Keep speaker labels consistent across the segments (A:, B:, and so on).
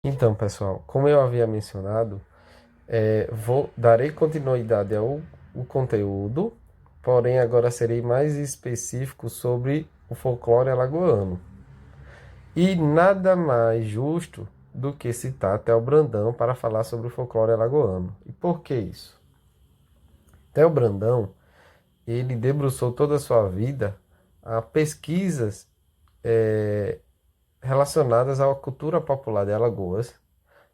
A: Então, pessoal, como eu havia mencionado, darei continuidade ao conteúdo, porém agora serei mais específico sobre o folclore alagoano. E nada mais justo do que citar Theo Brandão para falar sobre o folclore alagoano. E por que isso? Theo Brandão, ele debruçou toda a sua vida a pesquisas eh, relacionadas à cultura popular de Alagoas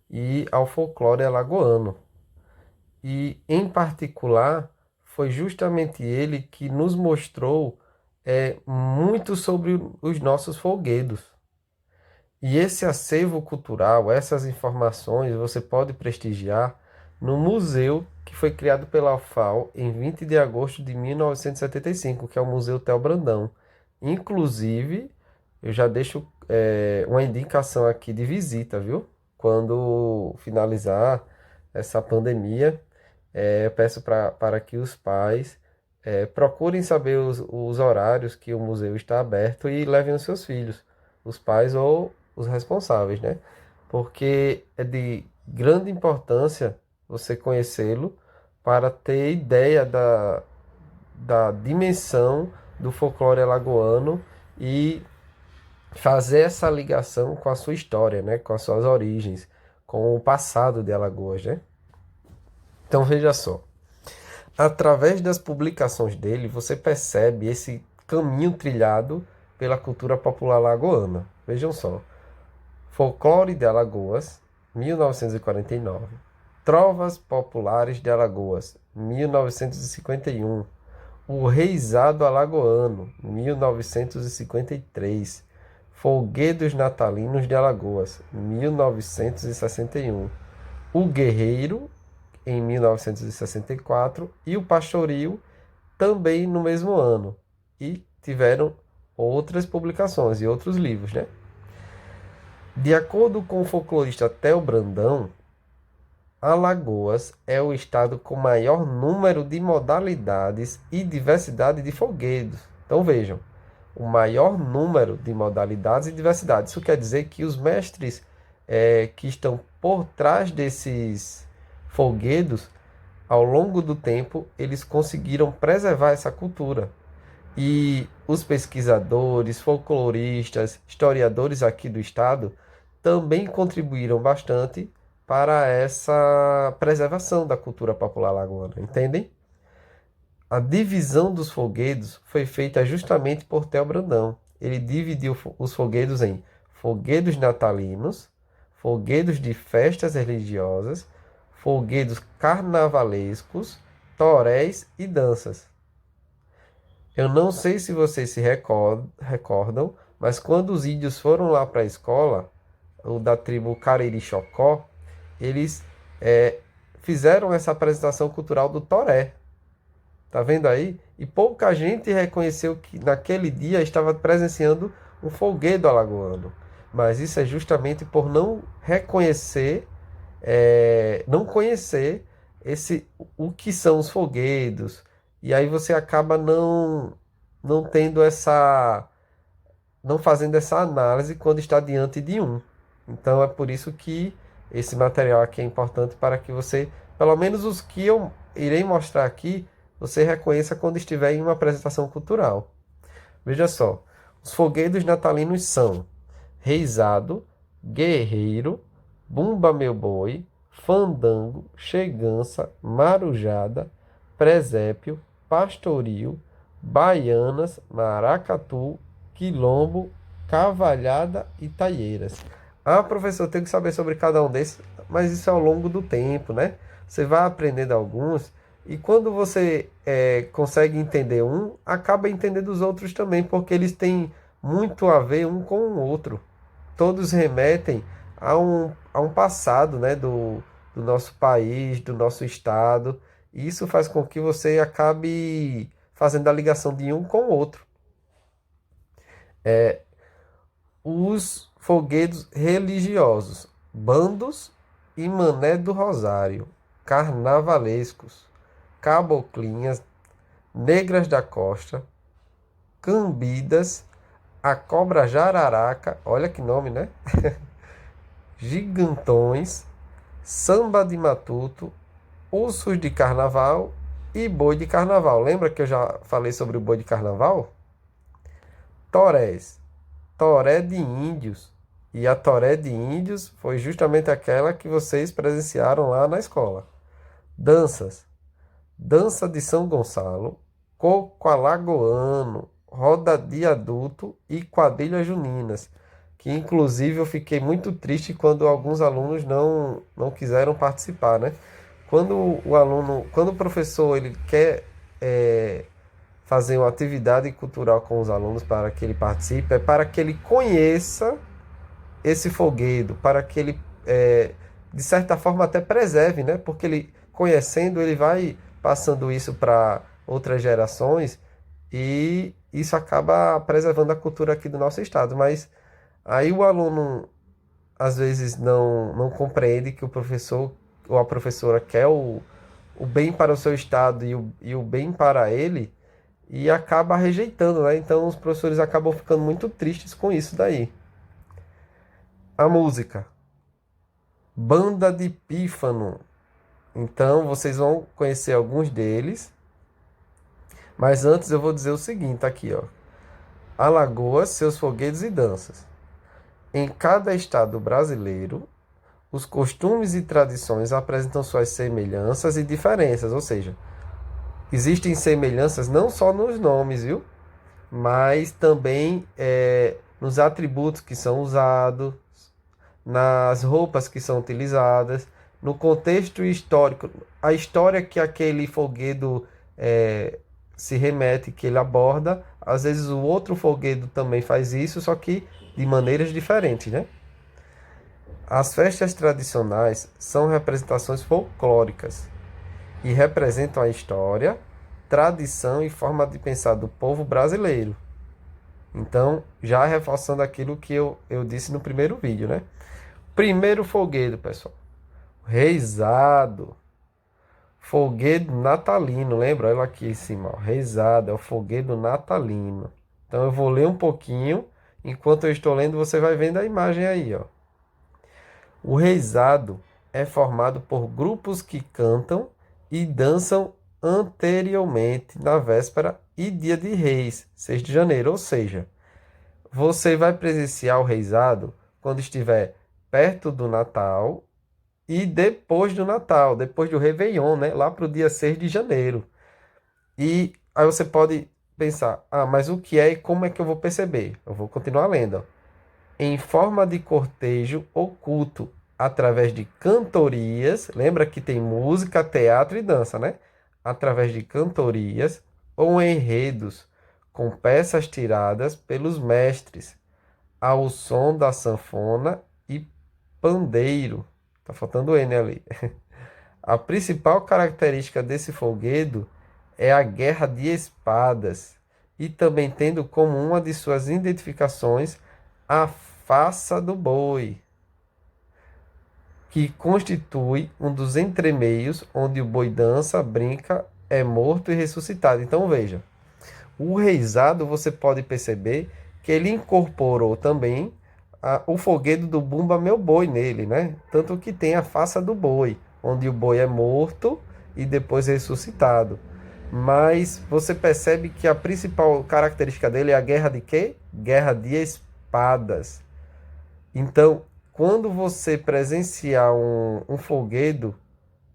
A: e ao folclore alagoano. E, em particular, foi justamente ele que nos mostrou muito sobre os nossos folguedos. E esse acervo cultural, essas informações, você pode prestigiar no museu que foi criado pela UFAL em 20 de agosto de 1975, que é o Museu Theo Brandão. Inclusive, eu já deixo uma indicação aqui de visita, viu? Quando finalizar essa pandemia, eu peço para que os pais procurem saber os horários que o museu está aberto e levem os seus filhos, os pais ou os responsáveis, né? Porque é de grande importância você conhecê-lo para ter ideia da dimensão do folclore alagoano e fazer essa ligação com a sua história, né? Com as suas origens, com o passado de Alagoas, né? Então veja só. Através das publicações dele, você percebe esse caminho trilhado pela cultura popular lagoana. Vejam só: Folclore de Alagoas, 1949. Trovas Populares de Alagoas, 1951. O Reisado Alagoano, 1953. Folguedos Natalinos de Alagoas, 1961. O Guerreiro, em 1964, e o Pastoril, também no mesmo ano. E tiveram outras publicações e outros livros, né? De acordo com o folclorista Theo Brandão, Alagoas é o estado com maior número de modalidades e diversidade de folguedos. Então vejam, o maior número de modalidades e diversidade. Isso quer dizer que os mestres que estão por trás desses folguedos, ao longo do tempo, eles conseguiram preservar essa cultura. E os pesquisadores, folcloristas, historiadores aqui do estado também contribuíram bastante para essa preservação da cultura popular alagoana, entendem? A divisão dos folguedos foi feita justamente por Theo Brandão. Ele dividiu os folguedos em folguedos natalinos, folguedos de festas religiosas, folguedos carnavalescos, toréis e danças. Eu não sei se vocês se recordam, mas quando os índios foram lá para a escola, o da tribo Cariri-Chocó, eles fizeram essa apresentação cultural do toré. Tá vendo aí? E pouca gente reconheceu que naquele dia estava presenciando um folguedo alagoano. Mas isso é justamente por não reconhecer, não conhecer o que são os folguedos. E aí você acaba não tendo não fazendo essa análise quando está diante de um. Então é por isso que esse material aqui é importante para que você, pelo menos os que eu irei mostrar aqui, você reconheça quando estiver em uma apresentação cultural. Veja só, os folguedos natalinos são Reisado, Guerreiro, Bumba Meu Boi, Fandango, Chegança, Marujada, Presépio, Pastoril, Baianas, Maracatu, Quilombo, Cavalhada e Taieiras. Ah, professor, eu tenho que saber sobre cada um desses, mas isso é ao longo do tempo, né? Você vai aprendendo alguns e quando você consegue entender um, acaba entendendo os outros também, porque eles têm muito a ver um com o outro. Todos remetem a um passado, né, do nosso país, do nosso estado. E isso faz com que você acabe fazendo a ligação de um com o outro. Os folguedos religiosos, bandos e mané do rosário, carnavalescos, caboclinhas, negras da costa, cambidas, a cobra jararaca, olha que nome, né? gigantões, samba de matuto, ursos de carnaval e boi de carnaval. Lembra que eu já falei sobre o boi de carnaval? Torés, toré de índios. E a toré de índios foi justamente aquela que vocês presenciaram lá na escola. Danças, dança de São Gonçalo, coco alagoano, roda de adulto e quadrilhas juninas, que inclusive eu fiquei muito triste quando alguns alunos não quiseram participar, né? Quando o professor ele quer fazer uma atividade cultural com os alunos para que ele participe, é para que ele conheça esse folguedo, para que ele, de certa forma, até preserve, né? Porque ele, conhecendo, ele vai passando isso para outras gerações e isso acaba preservando a cultura aqui do nosso estado. Mas aí o aluno, às vezes, não compreende que o professor ou a professora quer o bem para o seu estado e o bem para ele e acaba rejeitando, né? Então os professores acabam ficando muito tristes com isso daí. A música, Banda de Pífano. Então vocês vão conhecer alguns deles, mas antes eu vou dizer o seguinte aqui, ó. Alagoas, seus foguetes e danças. Em cada estado brasileiro, os costumes e tradições apresentam suas semelhanças e diferenças, ou seja, existem semelhanças não só nos nomes, viu? Mas também nos atributos que são usados, nas roupas que são utilizadas, no contexto histórico, a história que aquele folguedo se remete, que ele aborda. Às vezes o outro folguedo também faz isso, só que de maneiras diferentes, né? As festas tradicionais são representações folclóricas e representam a história, tradição e forma de pensar do povo brasileiro. Então, já reforçando aquilo que eu disse no primeiro vídeo, né? Primeiro folguedo, pessoal. Reisado. Folguedo natalino. Lembra? Olha aqui em cima. Ó. Reisado é o folguedo natalino. Então, eu vou ler um pouquinho. Enquanto eu estou lendo, você vai vendo a imagem aí, ó. O reisado é formado por grupos que cantam e dançam anteriormente na véspera e dia de Reis, 6 de janeiro. Ou seja, você vai presenciar o reisado quando estiver perto do Natal e depois do Natal, depois do Réveillon, né? Lá para o dia 6 de janeiro. E aí você pode pensar, mas o que é e como é que eu vou perceber? Eu vou continuar lendo. Ó. Em forma de cortejo oculto, através de cantorias, lembra que tem música, teatro e dança, né? Através de cantorias ou enredos, com peças tiradas pelos mestres, ao som da sanfona e pandeiro. Tá faltando N ali. A principal característica desse folguedo é a guerra de espadas e também tendo como uma de suas identificações a faça do boi, que constitui um dos entremeios onde o boi dança, brinca, é morto e ressuscitado. Então veja, o reisado você pode perceber que ele incorporou também o folguedo do Bumba Meu Boi nele, né? Tanto que tem a faça do boi, onde o boi é morto e depois ressuscitado. Mas você percebe que a principal característica dele é a guerra de quê? Guerra de espadas. Então, quando você presenciar um folguedo,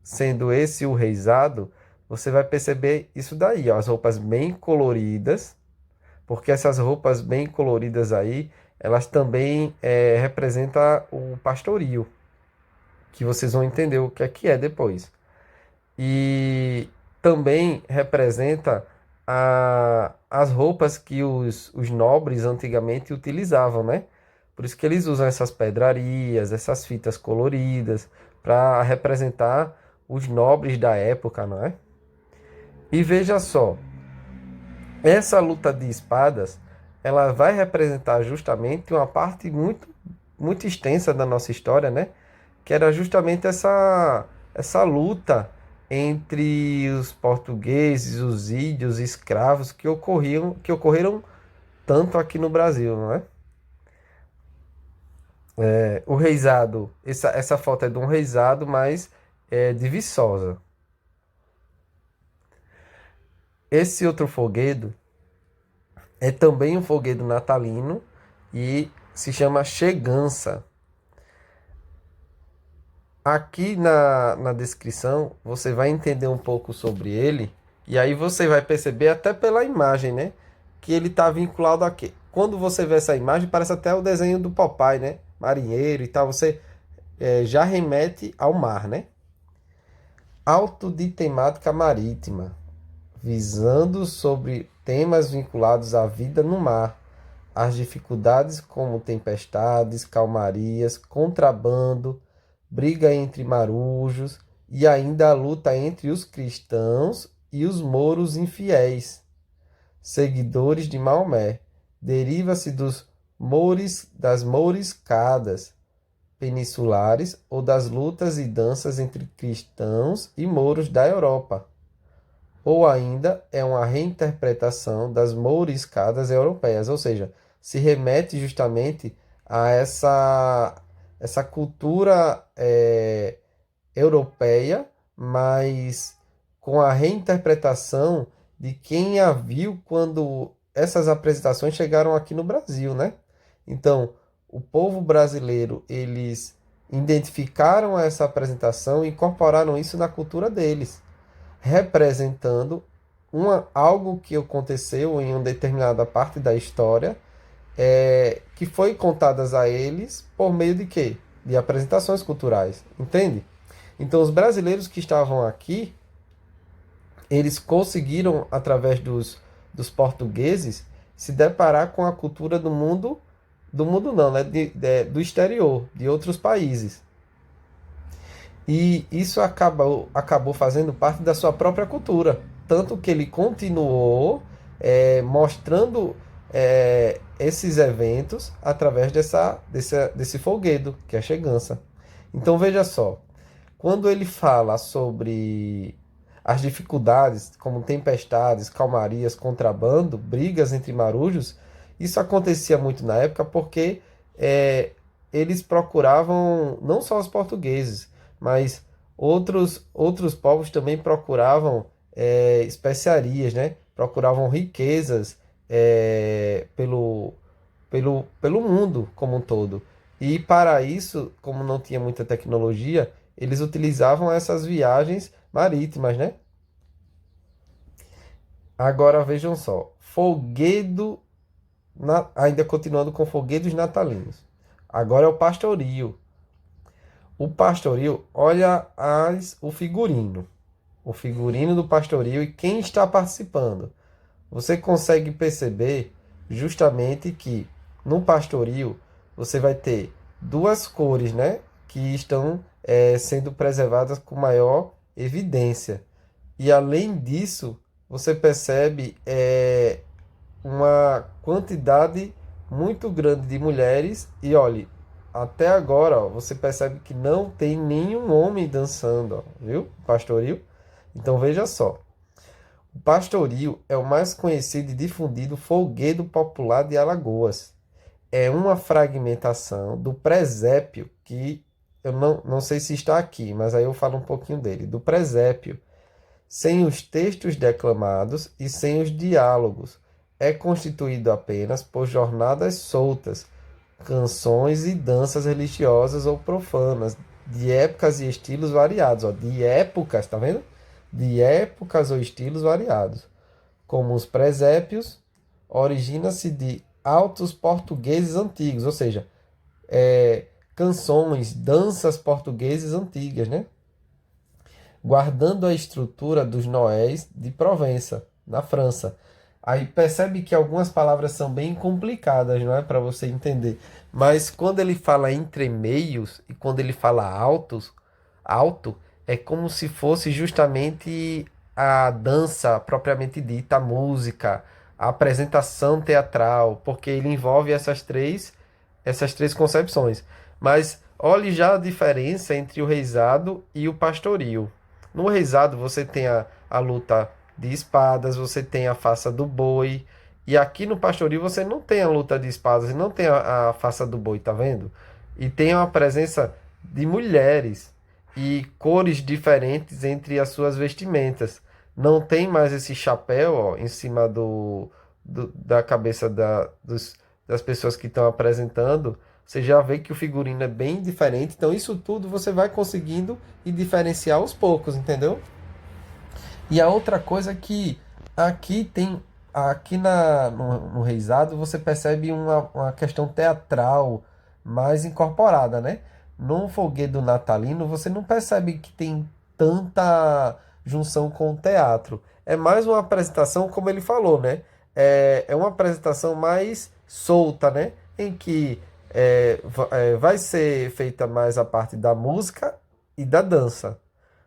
A: sendo esse o reisado, você vai perceber isso daí, ó, as roupas bem coloridas, porque essas roupas bem coloridas aí, elas também representam o pastoril, que vocês vão entender o que é depois. E também representa as roupas que os nobres antigamente utilizavam, né? Por isso que eles usam essas pedrarias, essas fitas coloridas, para representar os nobres da época, não é? E veja só, essa luta de espadas, ela vai representar justamente uma parte muito, muito extensa da nossa história, né? Que era justamente essa luta entre os portugueses, os índios, escravos que ocorreram tanto aqui no Brasil, não é? O reisado, essa foto é de um reisado, mas é de Viçosa. Esse outro folguedo é também um folguedo natalino e se chama Chegança. Aqui na descrição você vai entender um pouco sobre ele e aí você vai perceber até pela imagem, né? Que ele está vinculado a quê? Quando você vê essa imagem, parece até o desenho do Popeye, né? Marinheiro e tal. Você já remete ao mar, né? Auto de temática marítima, visando sobre temas vinculados à vida no mar, as dificuldades como tempestades, calmarias, contrabando, briga entre marujos e ainda a luta entre os cristãos e os mouros infiéis, seguidores de Maomé. Deriva-se das mouriscadas peninsulares ou das lutas e danças entre cristãos e mouros da Europa, ou ainda é uma reinterpretação das mouriscadas europeias, ou seja, se remete justamente a essa cultura europeia, mas com a reinterpretação de quem a viu quando essas apresentações chegaram aqui no Brasil, né? Então, o povo brasileiro, eles identificaram essa apresentação e incorporaram isso na cultura deles, representando algo que aconteceu em uma determinada parte da história, que foi contadas a eles por meio de quê? De apresentações culturais, entende? Então, os brasileiros que estavam aqui, eles conseguiram, através dos portugueses, se deparar com a cultura do mundo não, né? Do exterior, de outros países. E isso acabou fazendo parte da sua própria cultura. Tanto que ele continuou mostrando esses eventos através desse folguedo, que é a Chegança. Então veja só, quando ele fala sobre as dificuldades, como tempestades, calmarias, contrabando, brigas entre marujos, isso acontecia muito na época porque eles procuravam, não só os portugueses, mas outros povos também procuravam especiarias, né? Procuravam riquezas pelo mundo como um todo. E para isso, como não tinha muita tecnologia, eles utilizavam essas viagens marítimas, né? Agora vejam só, folguedo, ainda continuando com folguedos natalinos. Agora é o pastoril. O pastoril, olha o figurino. O figurino do pastoril e quem está participando. Você consegue perceber justamente que no pastoril você vai ter duas cores, né, que estão sendo preservadas com maior evidência. E além disso, você percebe uma quantidade muito grande de mulheres. E olhe, até agora, ó, você percebe que não tem nenhum homem dançando, ó, viu? Pastoril. Então veja só. O pastoril é o mais conhecido e difundido folguedo popular de Alagoas. É uma fragmentação do presépio, que eu não sei se está aqui, mas aí eu falo um pouquinho dele. Do presépio, sem os textos declamados e sem os diálogos. É constituído apenas por jornadas soltas, canções e danças religiosas ou profanas, de épocas e estilos variados. Ó, de épocas, tá vendo? De épocas ou estilos variados. Como os presépios, origina-se de autos portugueses antigos, ou seja, canções, danças portugueses antigas, né? Guardando a estrutura dos noéis de Provença, na França. Aí percebe que algumas palavras são bem complicadas, não é, para você entender. Mas quando ele fala entre meios e quando ele fala alto, é como se fosse justamente a dança propriamente dita, a música, a apresentação teatral, porque ele envolve essas três concepções. Mas olhe já a diferença entre o reisado e o pastoril. No reisado você tem a luta de espadas, você tem a faça do boi. E aqui no pastoril você não tem a luta de espadas, não tem a faça do boi, tá vendo? E tem uma presença de mulheres e cores diferentes entre as suas vestimentas. Não tem mais esse chapéu, ó, em cima da cabeça das pessoas que estão apresentando. Você já vê que o figurino é bem diferente. Então, isso tudo você vai conseguindo e diferenciar aos poucos, entendeu? E a outra coisa é que aqui tem, aqui no Reisado, você percebe uma questão teatral mais incorporada, né? No Folguedo Natalino, você não percebe que tem tanta junção com o teatro. É mais uma apresentação, como ele falou, né? É uma apresentação mais solta, né? Em que vai ser feita mais a parte da música e da dança.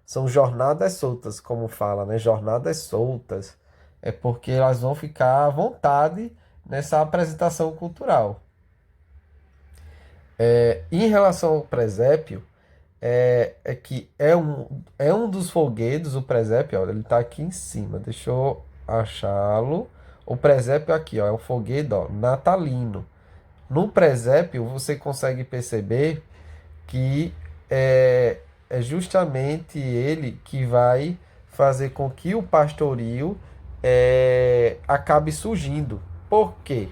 A: São jornadas soltas, como fala, né? Jornadas soltas. É porque elas vão ficar à vontade nessa apresentação cultural. Em relação ao presépio, é que é um dos folguedos, o presépio, ó, ele está aqui em cima. Deixa eu achá-lo. O presépio aqui, ó, é o folguedo, ó, natalino. No presépio, você consegue perceber que é justamente ele que vai fazer com que o pastoril acabe surgindo. Por quê?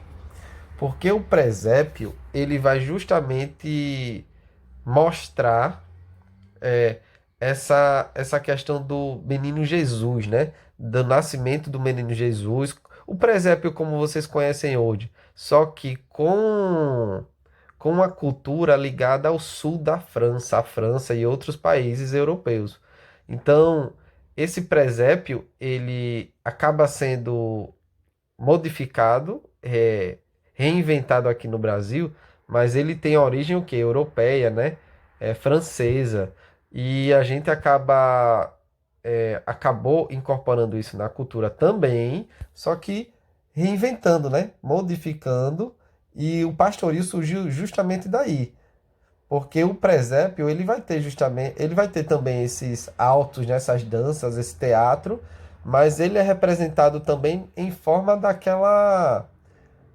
A: Porque o presépio ele vai justamente mostrar é, essa questão do menino Jesus, né? Do nascimento do menino Jesus. O presépio, como vocês conhecem hoje, só que com uma cultura ligada ao sul da França, a França e outros países europeus. Então, esse presépio, ele acaba sendo modificado, reinventado aqui no Brasil, mas ele tem origem o quê? Europeia, né? Francesa. E a gente acabou incorporando isso na cultura também, só que reinventando, né? Modificando, e o pastoril surgiu justamente daí. Porque o presépio, ele vai ter justamente, ele vai ter também esses altos, né, essas danças, esse teatro, mas ele é representado também em forma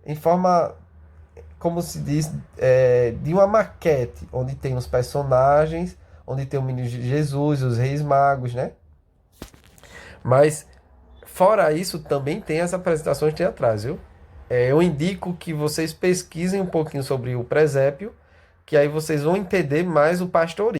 A: em forma, como se diz, de uma maquete, onde tem os personagens, onde tem o menino Jesus, os reis magos, né? Mas fora isso, também tem as apresentações teatrais, viu? Eu indico que vocês pesquisem um pouquinho sobre o presépio, que aí vocês vão entender mais o pastoril.